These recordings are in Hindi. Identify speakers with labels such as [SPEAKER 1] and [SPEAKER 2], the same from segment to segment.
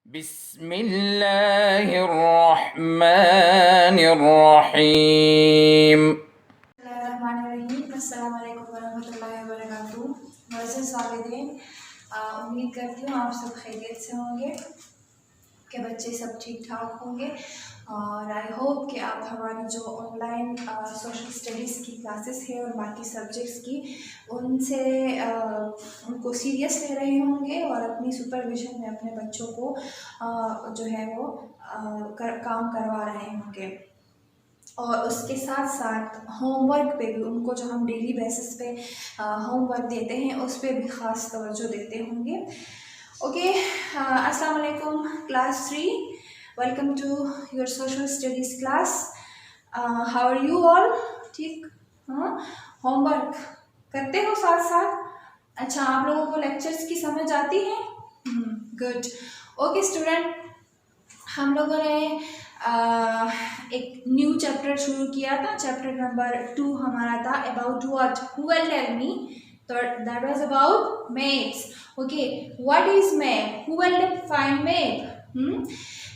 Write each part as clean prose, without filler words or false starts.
[SPEAKER 1] बिस्मिल्लाहिर्रहमानिर्रहीम।
[SPEAKER 2] अस्सलाम वालेकुम वरहमतुल्लाहि वबरकातुहू। मोअज़्ज़ज़ सालिहीन, उम्मीद करती हूँ आप सब खैरियत से होंगे, कि बच्चे सब ठीक ठाक होंगे। और आई होप कि आप हमारी जो ऑनलाइन सोशल स्टडीज़ की क्लासेस है और बाकी सब्जेक्ट्स की उनसे उनको सीरियस ले रहे होंगे और अपनी सुपरविज़न में अपने बच्चों को जो है वो काम करवा रहे होंगे। और उसके साथ साथ होमवर्क पे भी उनको जो हम डेली बेसिस पे होमवर्क देते हैं उस पर भी ख़ास तवज्जो देते होंगे। ओके, अस्सलाम वालेकुम class 3, welcome to your social studies class. How are you all? ठीक, हाँ, होमवर्क करते हो साथ साथ? अच्छा, आप लोगों को लेक्चर्स की समझ आती है? गुड। ओके स्टूडेंट, हम लोगों ने एक न्यू चैप्टर शुरू किया था। चैप्टर नंबर 2 हमारा था about what, who will tell me? तो that was about maps. Okay, what is map? Who will define map?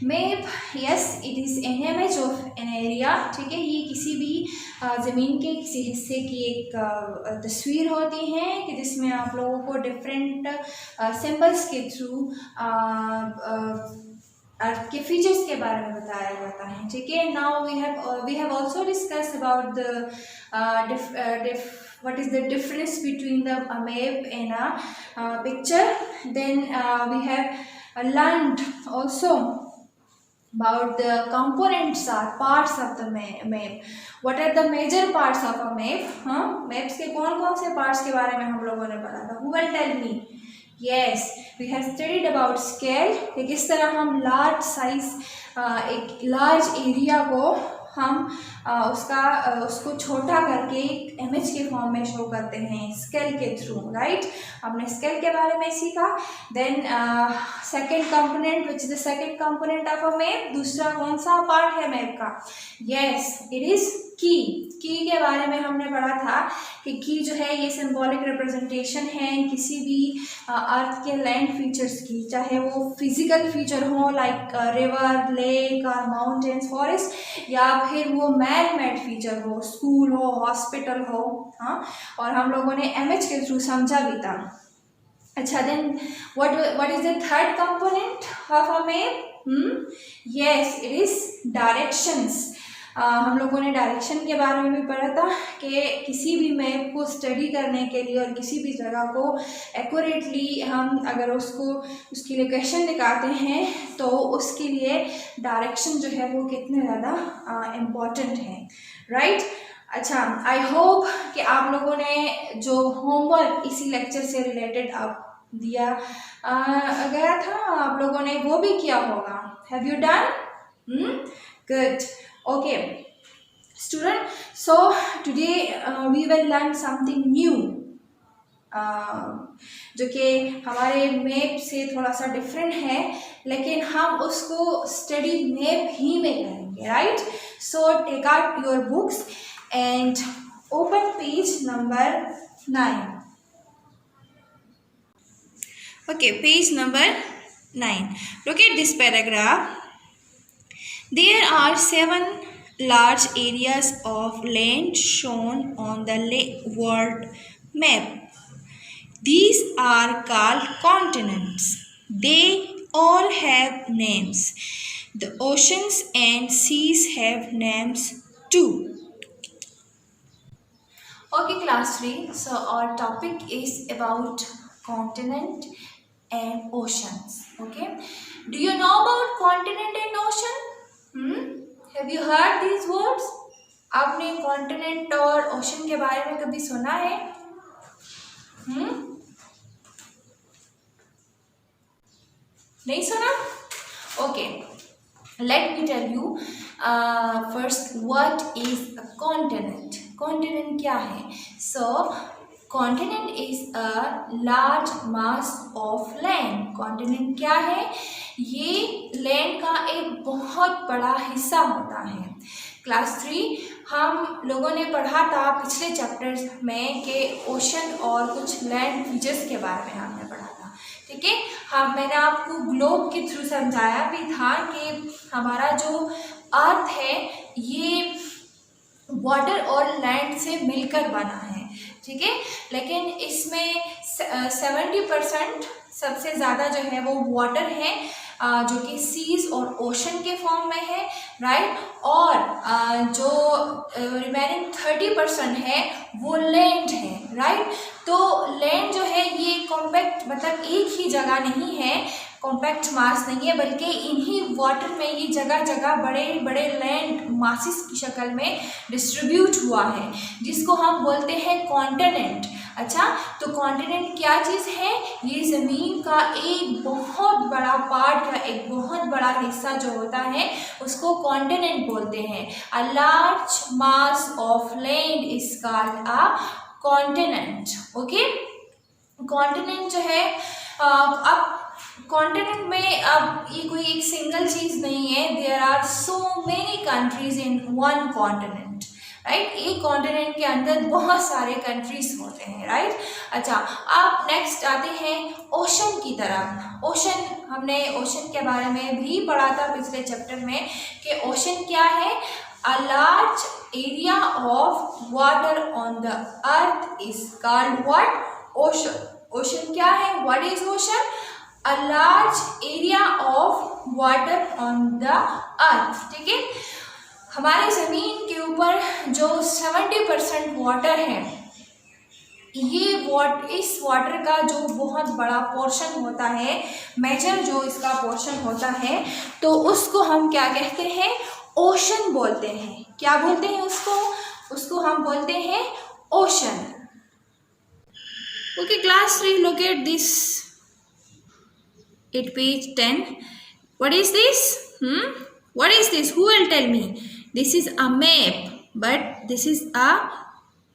[SPEAKER 2] Map, yes, it is an image of an area. ठीक है, ये किसी भी ज़मीन के किसी हिस्से की एक तस्वीर होती है कि जिसमें आप लोगों को डिफरेंट सिंबल्स के थ्रू अर्थ के फीचर्स के बारे में बताया जाता है। ठीक है, now we have also discuss about the what is the difference between the map and a picture. Then we have learned also about the components or parts of the map. What are the major parts of a map? maps के कौन कौन से parts के बारे में हम लोगों ने पढ़ा था? Who will tell me? Yes, we have studied about scale, कि किस तरह हम लार्ज साइज एक लार्ज एरिया को हम उसको छोटा करके एक इमेज के फॉर्म में शो करते हैं स्केल के थ्रू, राइट? हमने स्केल के बारे में सीखा। Then second component, which is the second component of a map? दूसरा कौन सा पार्ट है मैप का? यस, इट इज की। की के बारे में हमने पढ़ा था कि की जो है ये सिंबॉलिक रिप्रेजेंटेशन है किसी भी अर्थ के लैंड फीचर्स की, चाहे वो फिजिकल फीचर हो लाइक रिवर, लेक और माउंटेन्स, फॉरेस्ट, या फिर वो मैन मेड फीचर हो, स्कूल हो, हॉस्पिटल हो। हाँ, और हम लोगों ने इमेज के थ्रू समझा भी था। अच्छा, then what is the third component of a map? Yes, it is directions. हम लोगों ने डायरेक्शन के बारे में भी पढ़ा था कि किसी भी मैप को स्टडी करने के लिए और किसी भी जगह को एक्यूरेटली हम अगर उसकी लोकेशन दिखाते हैं तो उसके लिए डायरेक्शन जो है वो कितने ज़्यादा इम्पॉर्टेंट है, राइट? अच्छा, आई होप कि आप लोगों ने जो होमवर्क इसी लेक्चर से रिलेटेड आप दिया गया था, आप लोगों ने वो भी किया होगा। Have you done? Good. Okay student, so today we will learn something new जो कि हमारे मैप से थोड़ा सा डिफरेंट है, लेकिन हम उसको स्टडी मैप ही में करेंगे, right? So take out your books and open page number 9. Okay, page number 9. Look at this paragraph. There are 7 large areas of land shown on the world map. These are called continents. They all have names. The oceans and seas have names too. Okay, class 3. So our topic is about continent and oceans. Okay. Do you know about continent and ocean? Have you heard these words? आपने कॉन्टिनेंट और ओशन के बारे में कभी सुना है? नहीं सुना? Okay, let me tell you first what is a continent. Continent क्या है? So continent is a large mass of land. Continent क्या है? ये लैंड का एक बहुत बड़ा हिस्सा होता है। क्लास 3 हम लोगों ने पढ़ा था पिछले चैप्टर्स में कि ओशन और कुछ लैंड फीचर्स के बारे में हमने पढ़ा था। ठीक ठीक है। हाँ, मैंने आपको ग्लोब के थ्रू समझाया भी था कि हमारा जो अर्थ है ये वाटर और लैंड से मिलकर बना है, ठीक है। लेकिन इसमें 70% सबसे ज़्यादा जो है वो वाटर है, जो कि सीज और ओशन के फॉर्म में है, राइट। और जो रिमेनिंग 30% है वो लैंड है, राइट। तो लैंड जो है ये कॉम्पैक्ट, मतलब एक ही जगह नहीं है, कॉम्पैक्ट मास नहीं है, बल्कि इन्हीं वाटर में ये जगह जगह बड़े बड़े लैंड मासिस की शक्ल में डिस्ट्रीब्यूट हुआ है, जिसको हम बोलते हैं कॉन्टिनेंट। अच्छा, तो कॉन्टिनेंट क्या चीज़ है? ये ज़मीन का एक बहुत बड़ा पार्ट का एक बहुत बड़ा हिस्सा जो होता है उसको कॉन्टिनेंट बोलते हैं। अ large mass of land is called a continent. Okay, continent जो है अब कॉन्टिनेंट में अब ये कोई एक सिंगल चीज़ नहीं है, there are so many countries in one continent, right. एक कॉन्टिनेंट के अंदर बहुत सारे कंट्रीज होते हैं, राइट। अच्छा, अब नेक्स्ट आते हैं ओशन की तरफ। ओशन, हमने ओशन के बारे में भी पढ़ा था पिछले चैप्टर में कि ओशन क्या है? A large area of water on the earth is called what? Ocean. Ocean क्या है? What is ocean? A large area of water on the earth, ठीक है। हमारे ज़मीन के ऊपर जो 70% वाटर है, ये इस वाटर का जो बहुत बड़ा पोर्शन होता है, मेजर जो इसका पोर्शन होता है, तो उसको हम क्या कहते हैं? ओशन बोलते हैं। क्या बोलते हैं उसको? उसको हम बोलते हैं ocean. Okay class 3, look at this at page 10. What is this? What is this? Who will tell me? This is a map, but this is a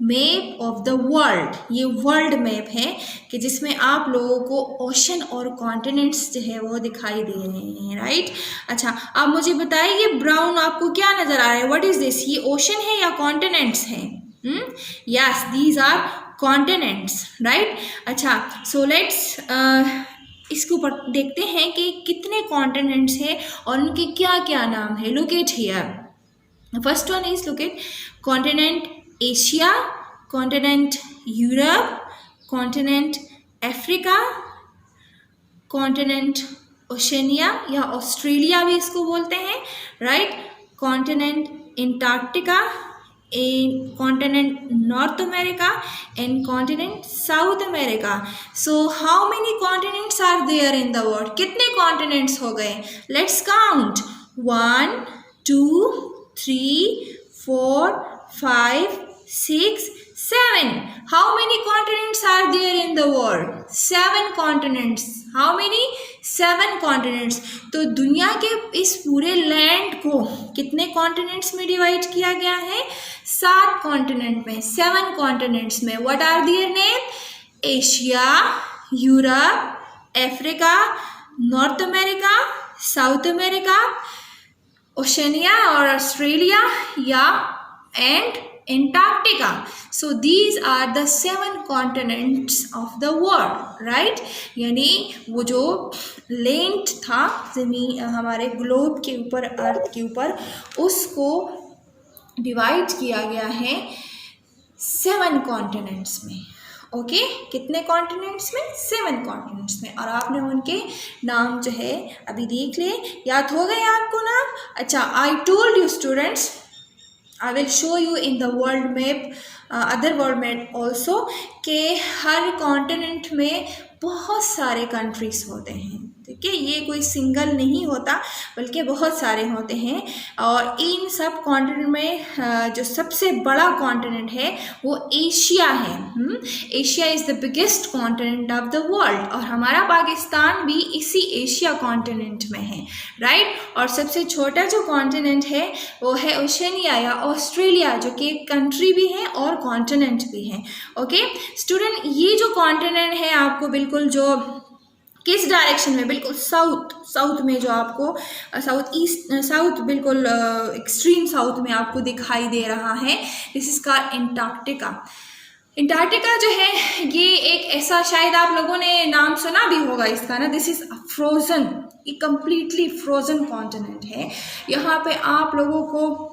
[SPEAKER 2] map of the world. ये वर्ल्ड मैप है कि जिसमें आप लोगों को ओशन और कॉन्टिनेंट्स जो है वो दिखाई दे रहे हैं, राइट। अच्छा, आप मुझे बताइए ये ब्राउन आपको क्या नज़र आ रहा है? What is this? ये ओशन है या कॉन्टिनेंट्स हैं? Yes, these are continents, right. अच्छा, सो लेट्स इसके ऊपर देखते हैं कि कितने कॉन्टिनेंट्स हैं और उनके क्या क्या नाम है। Look at here, first one is look at continent Asia, continent Europe, continent Africa, continent Oceania या ऑस्ट्रेलिया भी इसको बोलते हैं, right. Continent Antarctica, in continent North America and continent South America. So how many continents are there in the world? कितने continents हो गए? Let's count. 1 2 3 4 5 6 7. How many continents are there in the world? 7 continents. How many? 7 continents. तो दुनिया के इस पूरे लैंड को कितने कॉन्टिनेंट्स में डिवाइड किया गया है? 7 कॉन्टिनेंट में, 7 कॉन्टिनेंट्स में। What are their name? Asia, Europe, Africa, North America, South America, Oceania और ऑस्ट्रेलिया या and Antarctica. So these are the 7 continents of the world, right? यानी वो जो लैंड था ज़मीन हमारे ग्लोब के ऊपर, अर्थ के ऊपर, उसको डिवाइड किया गया है 7 कॉन्टिनेंट्स में। ओके, कितने कॉन्टिनेंट्स में? 7 कॉन्टिनेंट्स में। और आपने उनके नाम जो है अभी देख ले, याद हो गए आपको नाम? अच्छा, आई told you students, I will show you in the world map, other world map also, कि हर कॉन्टिनेंट में बहुत सारे कंट्रीज होते हैं, ठीक है। ये कोई सिंगल नहीं होता बल्कि बहुत सारे होते हैं। और इन सब कॉन्टिनेंट में जो सबसे बड़ा कॉन्टिनेंट है वो एशिया है। Asia is the biggest continent of the world, और हमारा पाकिस्तान भी इसी एशिया कॉन्टिनेंट में है, राइट। और सबसे छोटा जो कॉन्टिनेंट है वो है ओशनिया या ऑस्ट्रेलिया, जो कि एक कंट्री भी है और कॉन्टिनेंट भी है। ओके स्टूडेंट, ये जो कॉन्टिनेंट है आपको बिल्कुल जो किस डायरेक्शन में? बिल्कुल साउथ में, जो आपको साउथ बिल्कुल एक्सट्रीम साउथ में आपको दिखाई दे रहा है, this is called Antarctica. Antarctica जो है ये एक ऐसा, शायद आप लोगों ने नाम सुना भी होगा इसका ना, दिस इज फ्रोजन, ये कंप्लीटली फ्रोजन कॉन्टिनेंट है। यहाँ पे आप लोगों को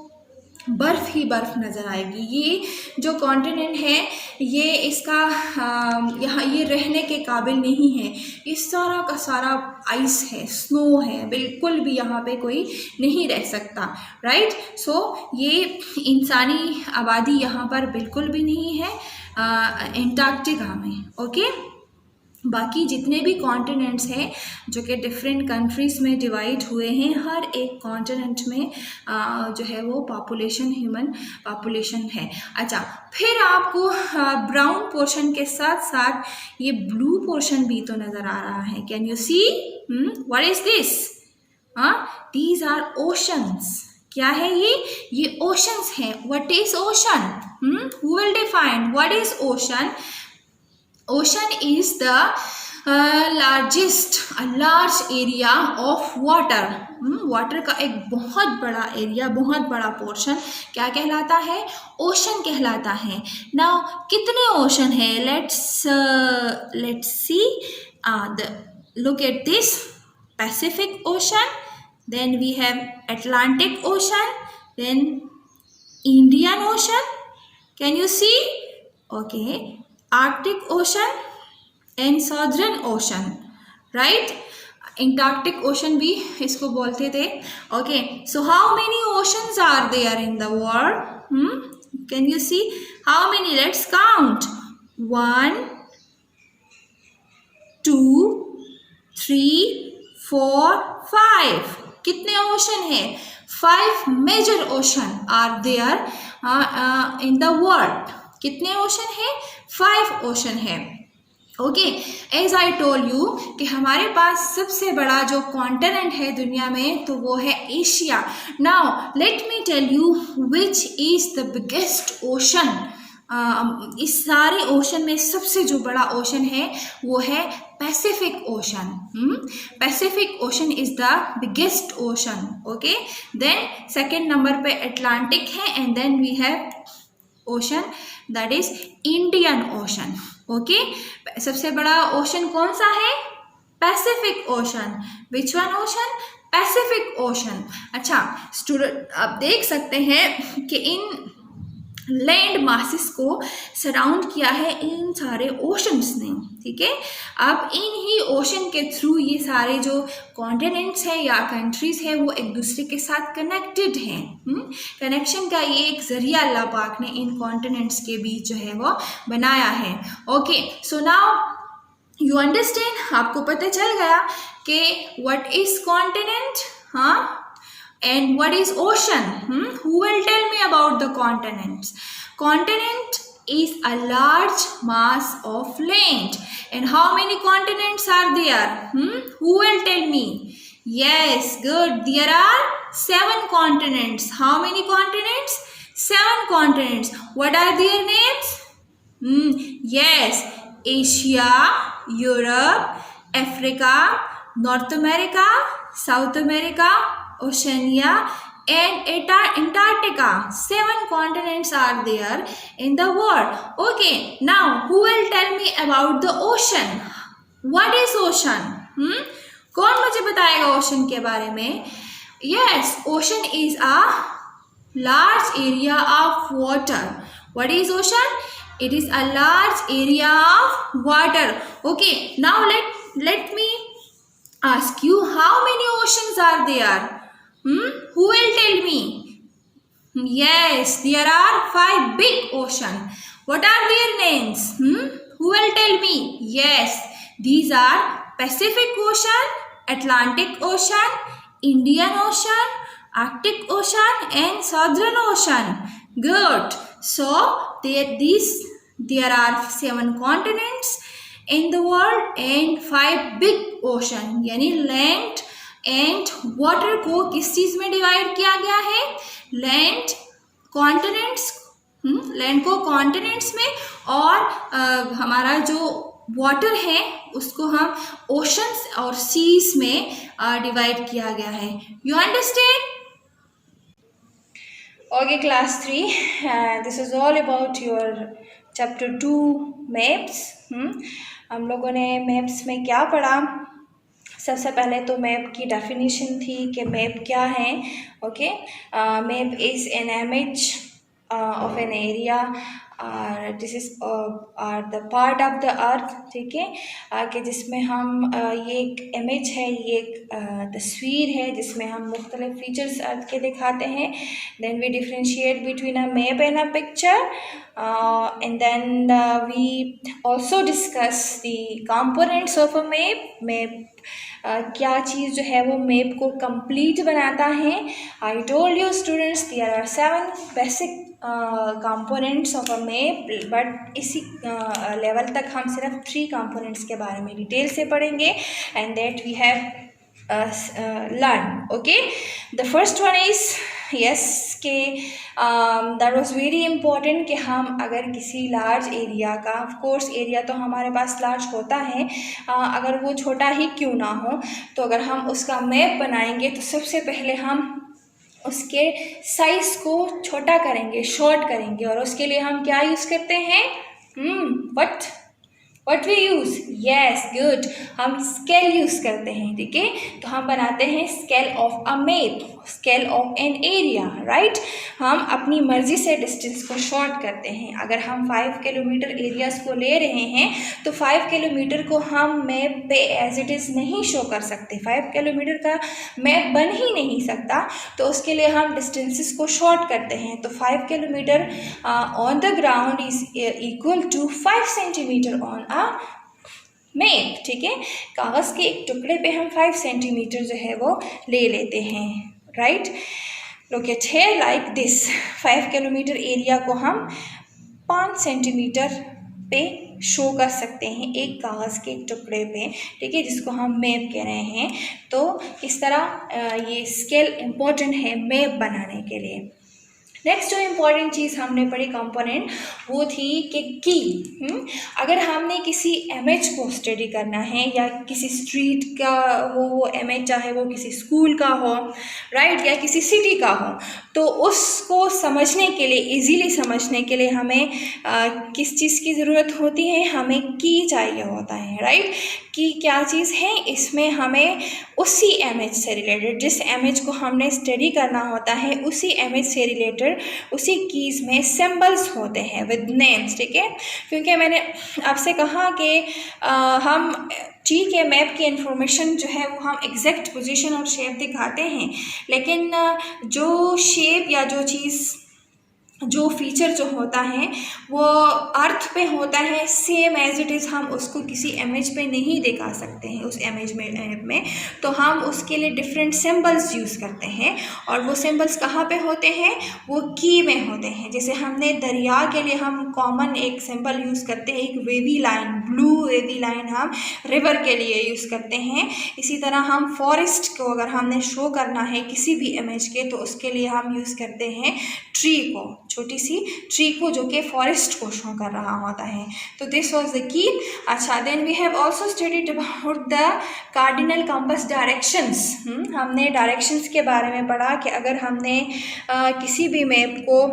[SPEAKER 2] बर्फ ही बर्फ नज़र आएगी। ये जो कॉन्टिनेंट है ये इसका यहाँ ये रहने के काबिल नहीं है, ये सारा का सारा आइस है, स्नो है, बिल्कुल भी यहाँ पे कोई नहीं रह सकता, राइट। सो ये इंसानी आबादी यहाँ पर बिल्कुल भी नहीं है अंटार्कटिका में, ओके। बाकी जितने भी कॉन्टिनेंट्स हैं जो कि डिफरेंट कंट्रीज़ में डिवाइड हुए हैं, हर एक कॉन्टिनेंट में जो है वो पॉपुलेशन, ह्यूमन पॉपुलेशन है। अच्छा, फिर आपको ब्राउन पोर्शन के साथ साथ ये ब्लू पोर्शन भी तो नज़र आ रहा है। Can you see what is this? These are oceans. क्या है ये ओशंस हैं। What is ocean? Who will define what is ocean? Ocean is the large area of water. Water का एक बहुत बड़ा एरिया, बहुत बड़ा पोर्शन क्या कहलाता है? ओशन कहलाता है। नाउ कितने ओशन है? Let's see, look at this Pacific Ocean, then we have Atlantic Ocean, then Indian Ocean. Can you see? Okay. Arctic Ocean and Southern Ocean, right? Antarctic Ocean भी इसको बोलते थे, okay. So how many oceans are there in the world? Can you see how many? Let's count. 1, 2, 3, 4, 5. कितने ओशन है? 5 major ocean are there in the world. कितने ओशन है? 5 ओशन है, okay. As I told you कि हमारे पास सबसे बड़ा जो कॉन्टिनेंट है दुनिया में तो वो है Asia. Now let me tell you which is the biggest ocean. इस सारे ओशन में सबसे जो बड़ा ओशन है वो है Pacific ocean. Pacific ocean is the biggest ocean, okay. Then second number पे अटलांटिक है, and then we have ocean that is Indian ocean, okay. सबसे बड़ा ओशन कौन सा है? Pacific ocean. Which one ocean? Pacific ocean. अच्छा स्टूडेंट, आप देख सकते हैं कि इन लैंड मासेस को सराउंड किया है इन सारे ओशंस ने, ठीक है। अब इन ही ओशन के थ्रू ये सारे जो कॉन्टिनेंट्स हैं या कंट्रीज हैं वो एक दूसरे के साथ कनेक्टेड हैं। कनेक्शन का ये एक जरिया अल्लाह पाक ने इन कॉन्टिनेंट्स के बीच जो है वो बनाया है, okay. So now you understand, आपको पता चल गया कि व्हाट इज कॉन्टिनेंट, हाँ, and what is ocean? Who will tell me about the continents? Continent is a large mass of land. And how many continents are there? Who will tell me? Yes, good. There are 7 continents. How many continents? 7 continents. What are their names? Yes, Asia, Europe, Africa, North America, South America, Oceania and Antarctica. 7 continents are there in the world. Okay, now who will tell me about the ocean? What is ocean? कौन मुझे बताएगा ओशन के बारे में? Yes, ocean is a large area of water. What is ocean? It is a large area of water. Okay, now let me ask you, how many oceans are there? Who will tell me? Yes, there are 5 big oceans. What are their names? Who will tell me? Yes, these are Pacific Ocean, Atlantic Ocean, Indian Ocean, Arctic Ocean and Southern Ocean. Good. So there are 7 continents in the world and 5 big ocean, यानी लैंड एंड वाटर को किस चीज में डिवाइड किया गया है? लैंड कॉन्टिनेंट्स, लैंड को कॉन्टिनेंट्स में, और हमारा जो वाटर है उसको हम ओशंस और सीज में डिवाइड किया गया है। You understand? Okay, class 3, this is all about your chapter 2 maps. हम लोगों ने मैप्स में क्या पढ़ा? सबसे पहले तो मैप की डेफिनेशन थी कि मैप क्या है. Okay, map is an image of an area, this is the part of the earth. ठीक है, कि जिसमें हम ये एक इमेज है, ये एक तस्वीर है जिसमें हम मुख्तलिफ फीचर्स अर्थ के दिखाते हैं. Then we differentiate between a map and a picture, and then we also discuss the components of a map. क्या चीज़ जो है वो मैप को कंप्लीट बनाता है. I told you students there are 7 basic components of a map, but इसी लेवल तक हम सिर्फ 3 कंपोनेंट्स के बारे में डिटेल से पढ़ेंगे, and that we have learn. Okay, the first one is yes के that was very important कि हम अगर किसी लार्ज एरिया का, ऑफ कोर्स एरिया तो हमारे पास लार्ज होता है, अगर वो छोटा ही क्यों ना हो, तो अगर हम उसका मैप बनाएंगे तो सबसे पहले हम उसके साइज़ को छोटा करेंगे, शॉर्ट करेंगे, और उसके लिए हम क्या यूज़ करते हैं? What we use? Yes, good, हम स्केल यूज़ करते हैं. ठीक है, तो हम बनाते हैं scale of a map, scale of an area. Right, हम अपनी मर्ज़ी से डिस्टेंस को शॉर्ट करते हैं. अगर हम 5 किलोमीटर एरियाज़ को ले रहे हैं तो 5 किलोमीटर को हम मैप पे एज इट इज़ नहीं शो कर सकते. 5 किलोमीटर का मैप बन ही नहीं सकता, तो उसके लिए हम डिस्टेंसेस को शॉर्ट करते हैं. तो 5 kilometre on the ground is equal to 5 centimetre on a map. ठीक है, कागज़ के एक टुकड़े पे हम 5 सेंटीमीटर जो है वो ले लेते हैं. Right, look at here like this. 5 kilometre area को हम 5 सेंटीमीटर पे शो कर सकते हैं एक कागज़ के एक टुकड़े पे. ठीक है, जिसको हम मैप कह रहे हैं. तो इस तरह ये स्केल इम्पोर्टेंट है मैप बनाने के लिए. नेक्स्ट जो इम्पॉर्टेंट चीज़ हमने पढ़ी कंपोनेंट, वो थी कि की. अगर हमने किसी इमेज को स्टडी करना है या किसी स्ट्रीट का वो इमेज, चाहे वो किसी स्कूल का हो, राइट, या किसी सिटी का हो, तो उसको समझने के लिए, इजीली समझने के लिए हमें किस चीज़ की ज़रूरत होती है? हमें की चाहिए होता है. राइट, की क्या चीज़ है? इसमें हमें उसी इमेज से रिलेटेड, जिस इमेज को हमने स्टडी करना होता है, उसी इमेज से रिलेटेड उसी कीज़ में सिंबल्स होते हैं विद नेम्स. ठीक है, क्योंकि मैंने आपसे कहा कि हम ठीक है मैप की इंफॉर्मेशन जो है वो हम एग्जैक्ट पोजीशन और शेप दिखाते हैं, लेकिन जो शेप या जो चीज़, जो फीचर जो होता है वो अर्थ पे होता है, सेम एज इट इज़ हम उसको किसी इमेज पे नहीं दिखा सकते हैं. उस इमेज में तो हम उसके लिए डिफरेंट सिंबल्स यूज़ करते हैं, और वो सिंबल्स कहाँ पे होते हैं? वो की में होते हैं. जैसे हमने दरिया के लिए हम कॉमन एक सिंबल यूज़ करते हैं, एक wavy line, blue wavy line हम रिवर के लिए यूज़ करते हैं. इसी तरह हम फॉरेस्ट को अगर हमने शो करना है किसी भी इमेज के, तो उसके लिए हम यूज़ करते हैं ट्री को, छोटी सी ट्री को, जो कि फॉरेस्ट को शो कर रहा होता है. तो दिस वाज द की. अच्छा, then we have also studied about the cardinal compass directions. हमने डायरेक्शंस के बारे में पढ़ा कि अगर हमने किसी भी मैप को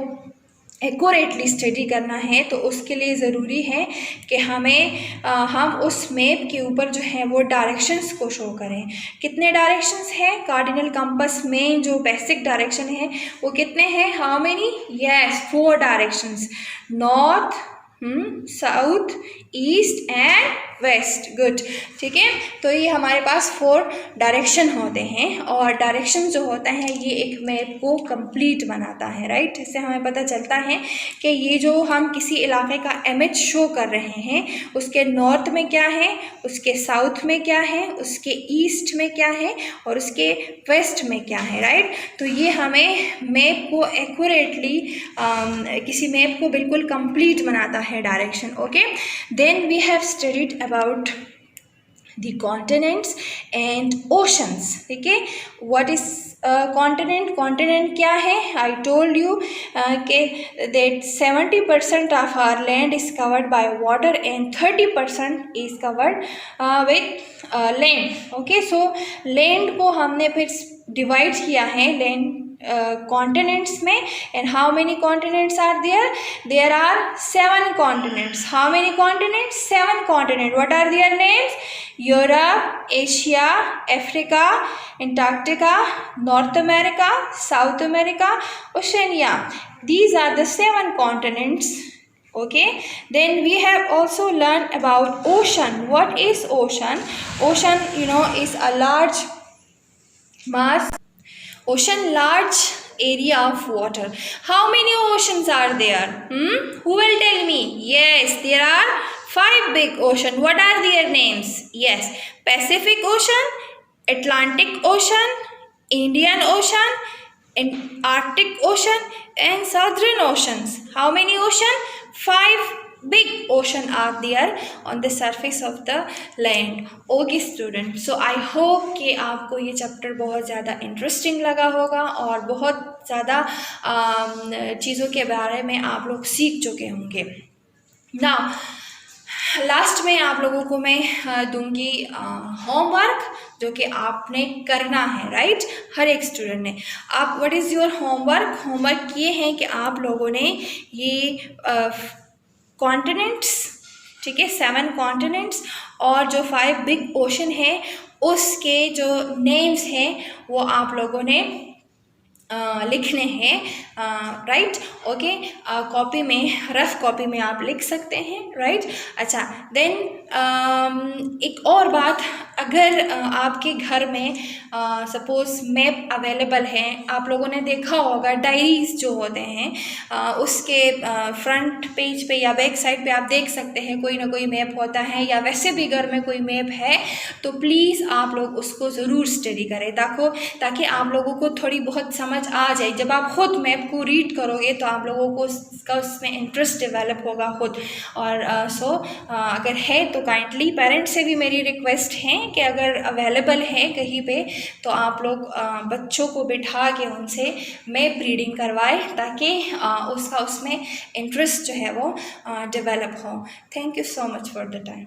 [SPEAKER 2] एक्यूरेटली स्टडी करना है तो उसके लिए ज़रूरी है कि हम उस मैप के ऊपर जो है वो डायरेक्शंस को शो करें. कितने डायरेक्शंस हैं? कार्डिनल कंपास में जो बेसिक डायरेक्शन है वो कितने हैं? How many? Yes, 4 directions, north, south, east and west. Good. ठीक है, तो ये हमारे पास 4 डायरेक्शन होते हैं, और डायरेक्शन जो होता है ये एक मैप को कंप्लीट बनाता है. राइट, इससे हमें पता चलता है कि ये जो हम किसी इलाके का इमेज शो कर रहे हैं, उसके नॉर्थ में क्या है, उसके साउथ में क्या है, उसके ईस्ट में क्या है, और उसके वेस्ट में क्या है. राइट, तो ये हमें मैप को एक्यूरेटली, किसी मैप को बिल्कुल कंप्लीट बनाता है direction. Okay, then we have studied about the continents and oceans. ठीक है, what is continent? continent क्या है? I told you कि that 70% of our land is covered by water and 30% is covered with land. okay, so land को हमने फिर डिवाइड किया है. land continents में, and how many continents are there? There are 7 continents. How many continents? 7 continents. What are their names? Europe, Asia, Africa, Antarctica, North America, South America, Oceania. These are the 7 continents. Okay, then we have also learned about ocean. What is ocean? Ocean, is a large mass, ocean, large area of water. How many oceans are there? Who will tell me? Yes, there are 5 big oceans. What are their names? Yes, Pacific Ocean, Atlantic Ocean, Indian Ocean, and Arctic Ocean, and Southern Oceans. How many oceans? 5 big ocean are there on the surface of the land. Okay student, so I hope कि आपको ये चैप्टर बहुत ज़्यादा इंटरेस्टिंग लगा होगा और बहुत ज़्यादा चीज़ों के बारे में आप लोग सीख चुके होंगे. नाउ लास्ट में आप लोगों को मैं दूंगी होमवर्क जो कि आपने करना है, राइट? हर एक स्टूडेंट ने. आप what is your homework? Homework ये है कि आप लोगों ने ये कॉन्टिनेंट्स, ठीक है, 7 कॉन्टिनेंट्स और जो 5 बिग ओशन है उसके जो नेम्स हैं वो आप लोगों ने लिखने हैं, राइट? ओके, कॉपी में, रफ कॉपी में आप लिख सकते हैं, राइट? अच्छा, देन एक और बात, अगर आपके घर में सपोज मैप अवेलेबल है, आप लोगों ने देखा होगा डायरीज जो होते हैं उसके फ्रंट पेज पे या बैक साइड पे आप देख सकते हैं कोई ना कोई मैप होता है, या वैसे भी घर में कोई मैप है तो प्लीज़ आप लोग उसको ज़रूर स्टडी करें ताकि आप लोगों को थोड़ी बहुत समझ आ जाए. जब आप खुद मैप को रीड करोगे तो आप लोगों को उसमें इंटरेस्ट डेवलप होगा खुद. और अगर है तो काइंडली पेरेंट्स से भी मेरी रिक्वेस्ट है कि अगर अवेलेबल है कहीं पे तो आप लोग बच्चों को बिठा के उनसे मैप रीडिंग करवाए ताकि उसमें इंटरेस्ट जो है वो डेवलप हो. Thank you so much for the time.